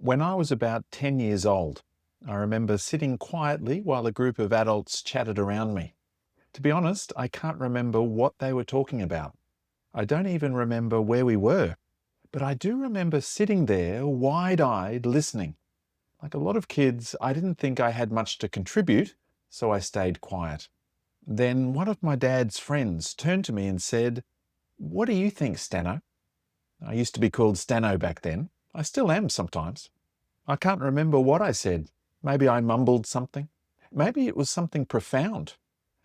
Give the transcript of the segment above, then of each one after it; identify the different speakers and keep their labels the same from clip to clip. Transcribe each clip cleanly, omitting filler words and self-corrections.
Speaker 1: When I was about 10 years old, I remember sitting quietly while a group of adults chatted around me. To be honest, I can't remember what they were talking about. I don't even remember where we were, but I do remember sitting there wide-eyed listening. Like a lot of kids, I didn't think I had much to contribute, so I stayed quiet. Then one of my dad's friends turned to me and said, "What do you think, Stano?" I used to be called Stano back then. I still am sometimes. I can't remember what I said. Maybe I mumbled something. Maybe it was something profound.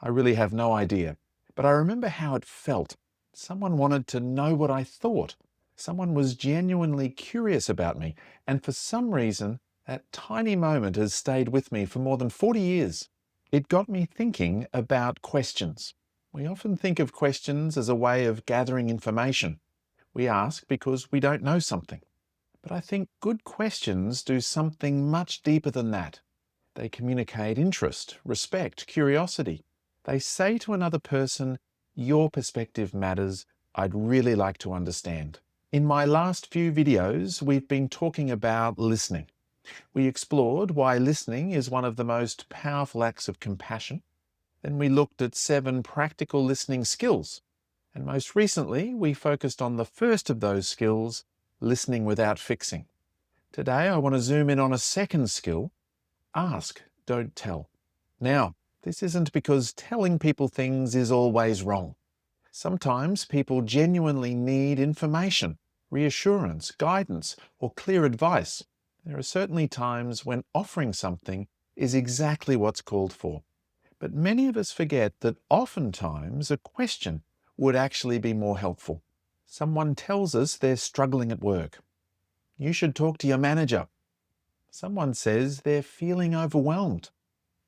Speaker 1: I really have no idea. But I remember how it felt. Someone wanted to know what I thought. Someone was genuinely curious about me. And for some reason, that tiny moment has stayed with me for more than 40 years. It got me thinking about questions. We often think of questions as a way of gathering information. We ask because we don't know something. But I think good questions do something much deeper than that. They communicate interest, respect, curiosity. They say to another person, "Your perspective matters. I'd really like to understand." In my last few videos, we've been talking about listening. We explored why listening is one of the most powerful acts of compassion. Then we looked at 7 practical listening skills. And most recently, we focused on the first of those skills, listening without fixing. Today, I want to zoom in on a second skill, ask, don't tell. Now, this isn't because telling people things is always wrong. Sometimes people genuinely need information, reassurance, guidance, or clear advice. There are certainly times when offering something is exactly what's called for. But many of us forget that oftentimes a question would actually be more helpful. Someone tells us they're struggling at work. You should talk to your manager. Someone says they're feeling overwhelmed.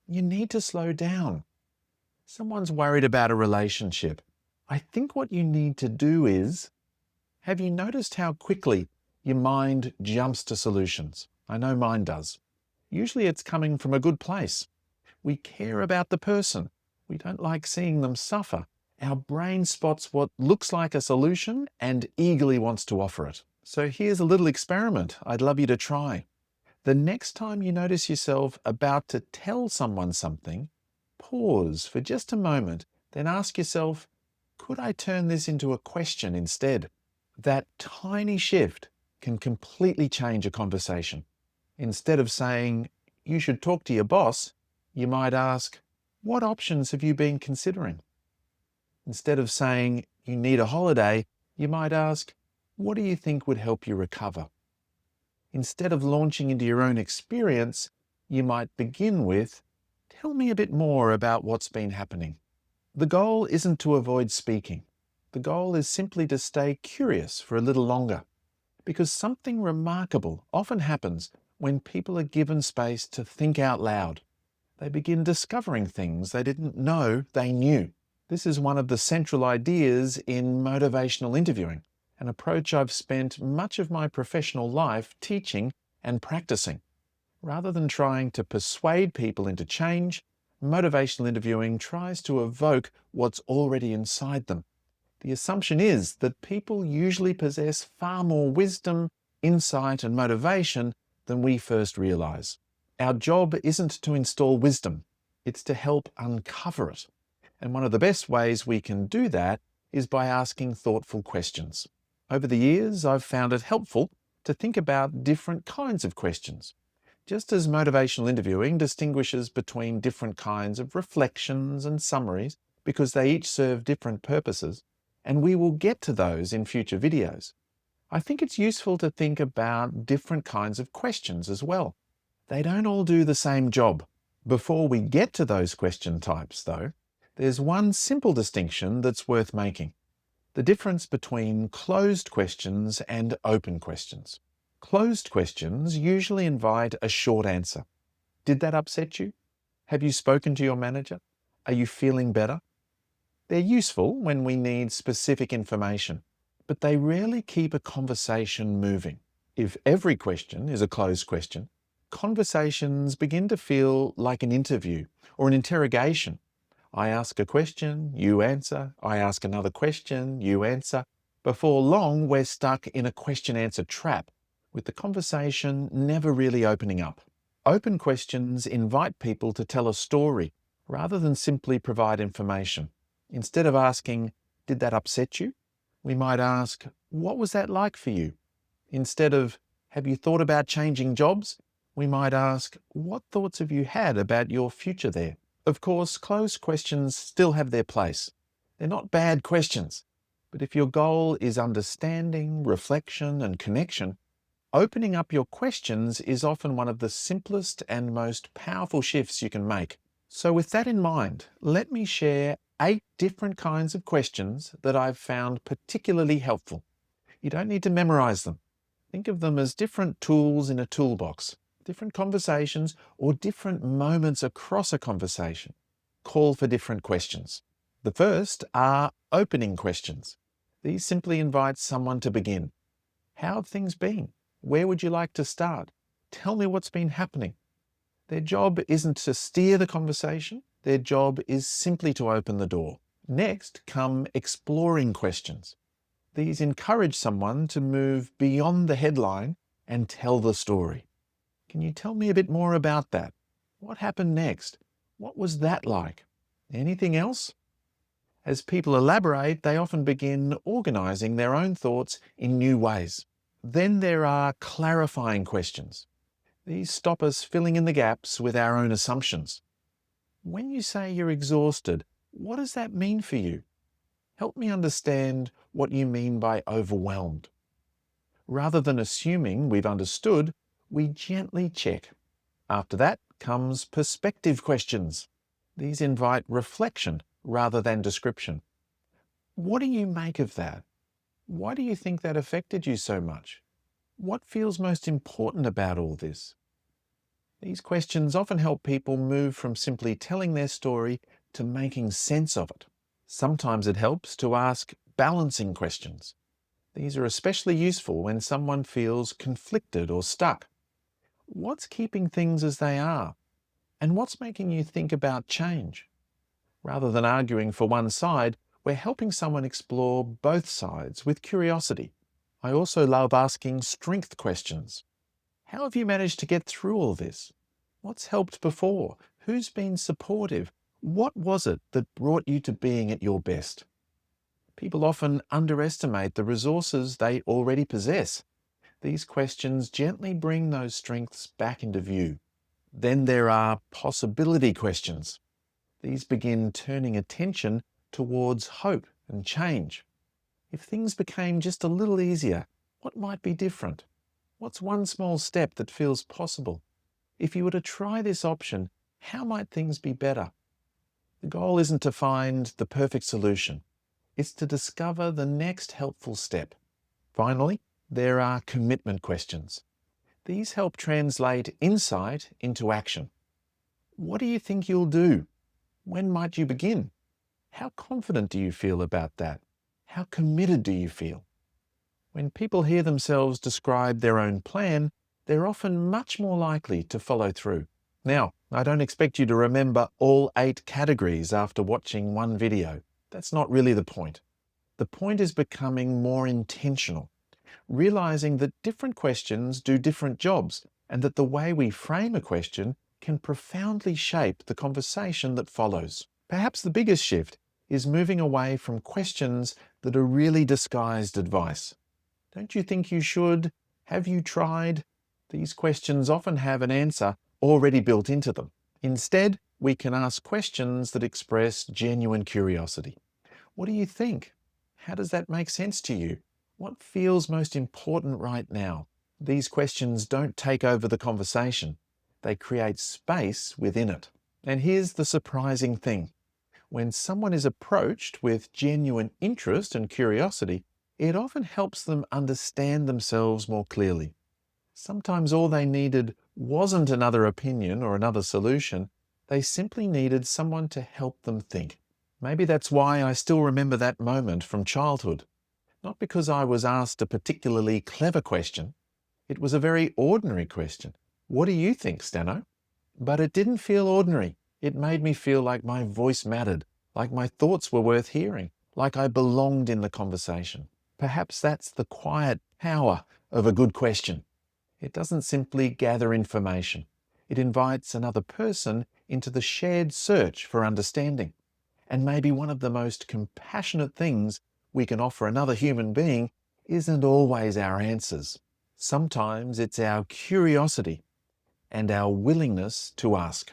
Speaker 1: You need to slow down. Someone's worried about a relationship. I think what you need to do is, have you noticed how quickly your mind jumps to solutions? I know mine does. Usually it's coming from a good place. We care about the person. We don't like seeing them suffer. Our brain spots what looks like a solution and eagerly wants to offer it. So here's a little experiment I'd love you to try. The next time you notice yourself about to tell someone something, pause for just a moment, then ask yourself, could I turn this into a question instead? That tiny shift can completely change a conversation. Instead of saying, "You should talk to your boss," you might ask, "What options have you been considering?" Instead of saying, "You need a holiday," you might ask, "What do you think would help you recover?" Instead of launching into your own experience, you might begin with, "Tell me a bit more about what's been happening." The goal isn't to avoid speaking. The goal is simply to stay curious for a little longer, because something remarkable often happens when people are given space to think out loud. They begin discovering things they didn't know they knew. This is one of the central ideas in motivational interviewing, an approach I've spent much of my professional life teaching and practicing. Rather than trying to persuade people into change, motivational interviewing tries to evoke what's already inside them. The assumption is that people usually possess far more wisdom, insight, and motivation than we first realize. Our job isn't to install wisdom, it's to help uncover it. And one of the best ways we can do that is by asking thoughtful questions. Over the years, I've found it helpful to think about different kinds of questions. Just as motivational interviewing distinguishes between different kinds of reflections and summaries because they each serve different purposes, and we will get to those in future videos, I think it's useful to think about different kinds of questions as well. They don't all do the same job. Before we get to those question types, though, there's one simple distinction that's worth making: the difference between closed questions and open questions. Closed questions usually invite a short answer. Did that upset you? Have you spoken to your manager? Are you feeling better? They're useful when we need specific information, but they rarely keep a conversation moving. If every question is a closed question, conversations begin to feel like an interview or an interrogation. I ask a question, you answer. I ask another question, you answer. Before long, we're stuck in a question-answer trap. with the conversation never really opening up. Open questions invite people to tell a story rather than simply provide information. Instead of asking, "Did that upset you?" we might ask, "What was that like for you?" Instead of, "Have you thought about changing jobs?" we might ask, "What thoughts have you had about your future there?" Of course, closed questions still have their place. They're not bad questions. But if your goal is understanding, reflection, and connection, opening up your questions is often one of the simplest and most powerful shifts you can make. So with that in mind, let me share 8 different kinds of questions that I've found particularly helpful. You don't need to memorize them. Think of them as different tools in a toolbox, different conversations, or different moments across a conversation. Call for different questions. The first are opening questions. These simply invite someone to begin. How have things been? Where would you like to start? Tell me what's been happening. Their job isn't to steer the conversation. Their job is simply to open the door. Next come exploring questions. These encourage someone to move beyond the headline and tell the story. Can you tell me a bit more about that? What happened next? What was that like? Anything else? As people elaborate, they often begin organizing their own thoughts in new ways. Then there are clarifying questions. These stop us filling in the gaps with our own assumptions. When you say you're exhausted, what does that mean for you? Help me understand what you mean by overwhelmed. Rather than assuming we've understood, we gently check. After that comes perspective questions. These invite reflection rather than description. What do you make of that? Why do you think that affected you so much? What feels most important about all this? These questions often help people move from simply telling their story to making sense of it. Sometimes it helps to ask balancing questions. These are especially useful when someone feels conflicted or stuck. What's keeping things as they are? And what's making you think about change? Rather than arguing for one side, we're helping someone explore both sides with curiosity. I also love asking strength questions. How have you managed to get through all this? What's helped before? Who's been supportive? What was it that brought you to being at your best? People often underestimate the resources they already possess. These questions gently bring those strengths back into view. Then there are possibility questions. These begin turning attention towards hope and change. If things became just a little easier, what might be different? What's one small step that feels possible? If you were to try this option, how might things be better? The goal isn't to find the perfect solution. It's to discover the next helpful step. Finally, there are commitment questions. These help translate insight into action. What do you think you'll do? When might you begin? How confident do you feel about that? How committed do you feel? When people hear themselves describe their own plan, they're often much more likely to follow through. Now, I don't expect you to remember all 8 categories after watching one video. That's not really the point. The point is becoming more intentional, realizing that different questions do different jobs, and that the way we frame a question can profoundly shape the conversation that follows. Perhaps the biggest shift is moving away from questions that are really disguised advice. Don't you think you should? Have you tried? These questions often have an answer already built into them. Instead, we can ask questions that express genuine curiosity. What do you think? How does that make sense to you? What feels most important right now? These questions don't take over the conversation. They create space within it. And here's the surprising thing. When someone is approached with genuine interest and curiosity, it often helps them understand themselves more clearly. Sometimes all they needed wasn't another opinion or another solution. They simply needed someone to help them think. Maybe that's why I still remember that moment from childhood. Not because I was asked a particularly clever question. It was a very ordinary question. What do you think, Stano? But it didn't feel ordinary. It made me feel like my voice mattered, like my thoughts were worth hearing, like I belonged in the conversation. Perhaps that's the quiet power of a good question. It doesn't simply gather information. It invites another person into the shared search for understanding. And maybe one of the most compassionate things we can offer another human being isn't always our answers. Sometimes it's our curiosity and our willingness to ask.